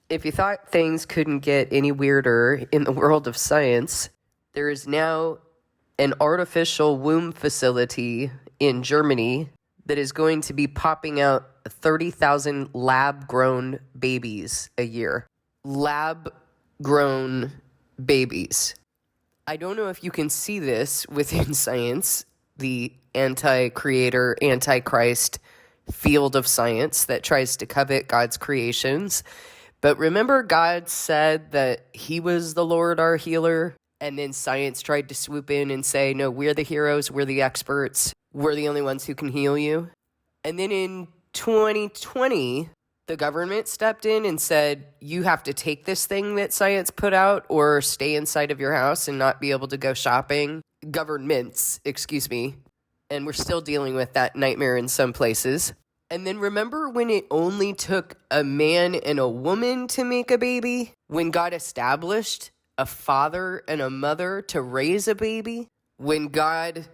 If you thought things couldn't get any weirder in the world of science, there is now an artificial womb facility in Germany that is going to be popping out 30,000 lab-grown babies a year. Lab-grown babies. I don't know if you can see this within science, the anti-creator, anti-Christ field of science that tries to covet God's creations. But remember, God said that he was the Lord, our healer, and then science tried to swoop in and say, no, we're the heroes, we're the experts, we're the only ones who can heal you. And then in 2020, the government stepped in and said, you have to take this thing that science put out or stay inside of your house and not be able to go shopping. Governments, excuse me. And we're still dealing with that nightmare in some places. And then remember when it only took a man and a woman to make a baby? When God established a father and a mother to raise a baby? When God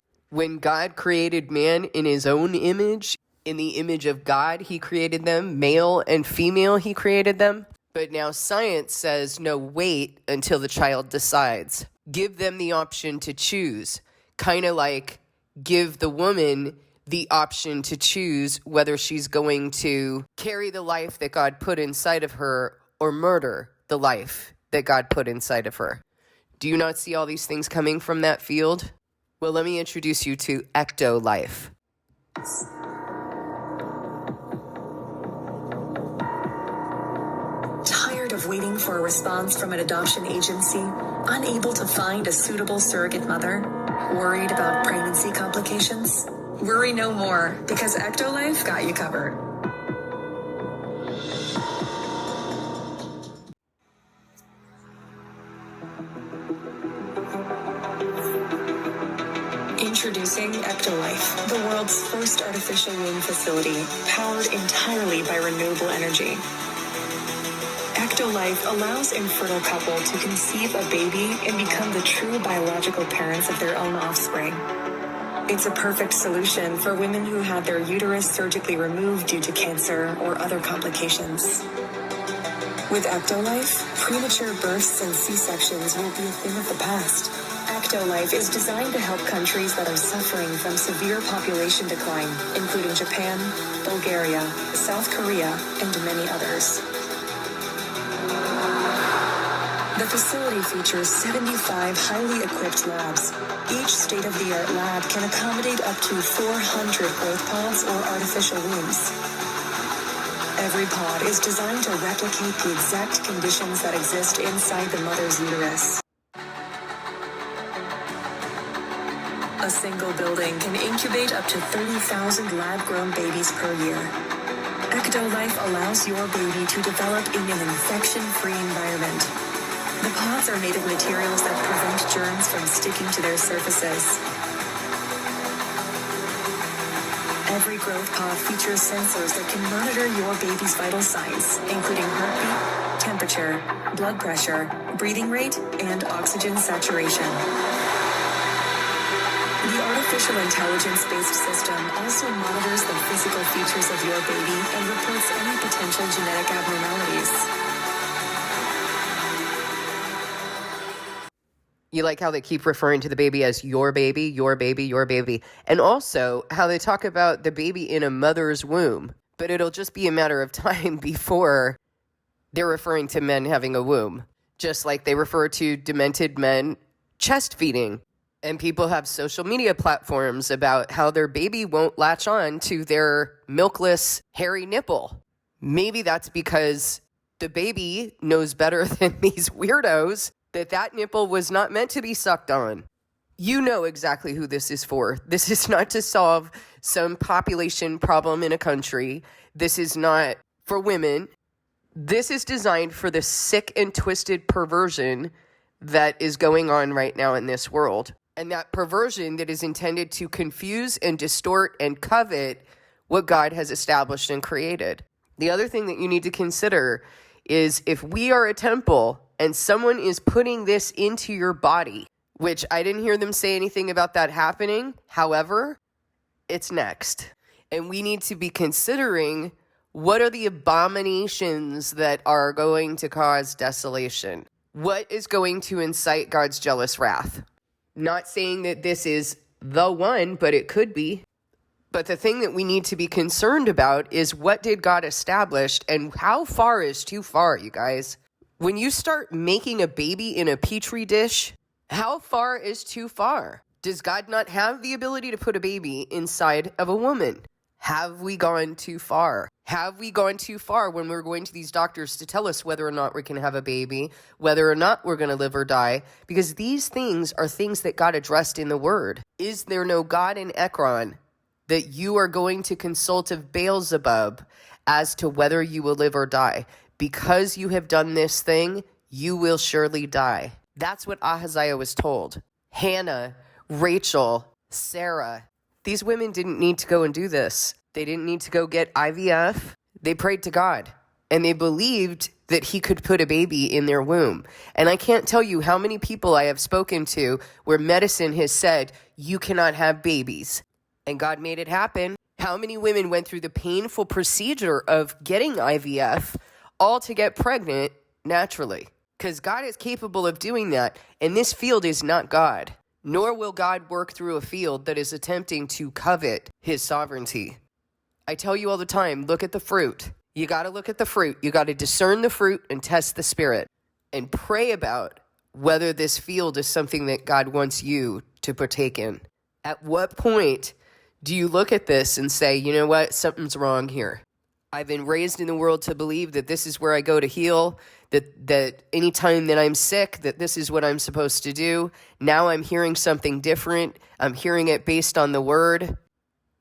created man in his own image, in the image of God, he created them, male and female, he created them. But now science says, no, wait until the child decides. Give them the option to choose. Kind of like give the woman the option to choose whether she's going to carry the life that God put inside of her or murder the life that God put inside of her. Do you not see all these things coming from that field? Well, let me introduce you to ecto-life. Tired of waiting for a response from an adoption agency? Unable to find a suitable surrogate mother? Worried about pregnancy complications? Worry no more, because ecto-life got you covered. Introducing ecto-life, the world's first artificial womb facility, powered entirely by renewable energy. ecto-life allows infertile couple to conceive a baby and become the true biological parents of their own offspring. It's a perfect solution for women who had their uterus surgically removed due to cancer or other complications. With ecto-life, premature births and C-sections will be a thing of the past. ecto-life is designed to help countries that are suffering from severe population decline, including Japan, Bulgaria, South Korea, and many others. The facility features 75 highly equipped labs. Each state-of-the-art lab can accommodate up to 400 growth pods or artificial wombs. Every pod is designed to replicate the exact conditions that exist inside the mother's uterus. A single building can incubate up to 30,000 lab-grown babies per year. ecto-life allows your baby to develop in an infection-free environment. The pods are made of materials that prevent germs from sticking to their surfaces. Every growth pod features sensors that can monitor your baby's vital signs, including heartbeat, temperature, blood pressure, breathing rate, and oxygen saturation. The artificial intelligence-based system also monitors the physical features of your baby and reports any potential genetic abnormalities. You like how they keep referring to the baby as your baby, your baby, your baby. And also how they talk about the baby in a mother's womb. But it'll just be a matter of time before they're referring to men having a womb. Just like they refer to demented men chest feeding. And people have social media platforms about how their baby won't latch on to their milkless, hairy nipple. Maybe that's because the baby knows better than these weirdos that nipple was not meant to be sucked on. You know exactly who this is for. This is not to solve some population problem in a country. This is not for women. This is designed for the sick and twisted perversion that is going on right now in this world. And that perversion that is intended to confuse and distort and covet what God has established and created. The other thing that you need to consider is if we are a temple and someone is putting this into your body, which I didn't hear them say anything about that happening. However, it's next. And we need to be considering What are the abominations that are going to cause desolation? What is going to incite God's jealous wrath? Not saying that this is the one, but it could be. But the thing that we need to be concerned about is, what did God establish, and how far is too far, you guys? When you start making a baby in a petri dish, how far is too far? Does God not have the ability to put a baby inside of a woman? Have we gone too far? Have we gone too far when we're going to these doctors to tell us whether or not we can have a baby, whether or not we're going to live or die? Because these things are things that God addressed in the Word. Is there no God in Ekron that you are going to consult of Beelzebub as to whether you will live or die? Because you have done this thing, you will surely die. That's what Ahaziah was told. Hannah, Rachel, Sarah, these women didn't need to go and do this. They didn't need to go get IVF. They prayed to God, and they believed that he could put a baby in their womb. And I can't tell you how many people I have spoken to where medicine has said, you cannot have babies. And God made it happen. How many women went through the painful procedure of getting IVF all to get pregnant naturally? Because God is capable of doing that, and this field is not God. Nor will God work through a field that is attempting to covet his sovereignty. I tell you all the time, look at the fruit. You got to look at the fruit. You got to discern the fruit and test the spirit. And pray about whether this field is something that God wants you to partake in. At what point do you look at this and say, you know what, something's wrong here? I've been raised in the world to believe that this is where I go to heal, that anytime that I'm sick, that this is what I'm supposed to do. Now I'm hearing something different. I'm hearing it based on the Word.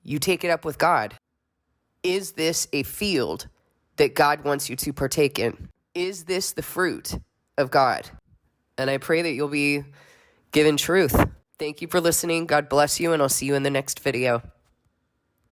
You take it up with God. Is this a field that God wants you to partake in? Is this the fruit of God? And I pray that you'll be given truth. Thank you for listening. God bless you, and I'll see you in the next video.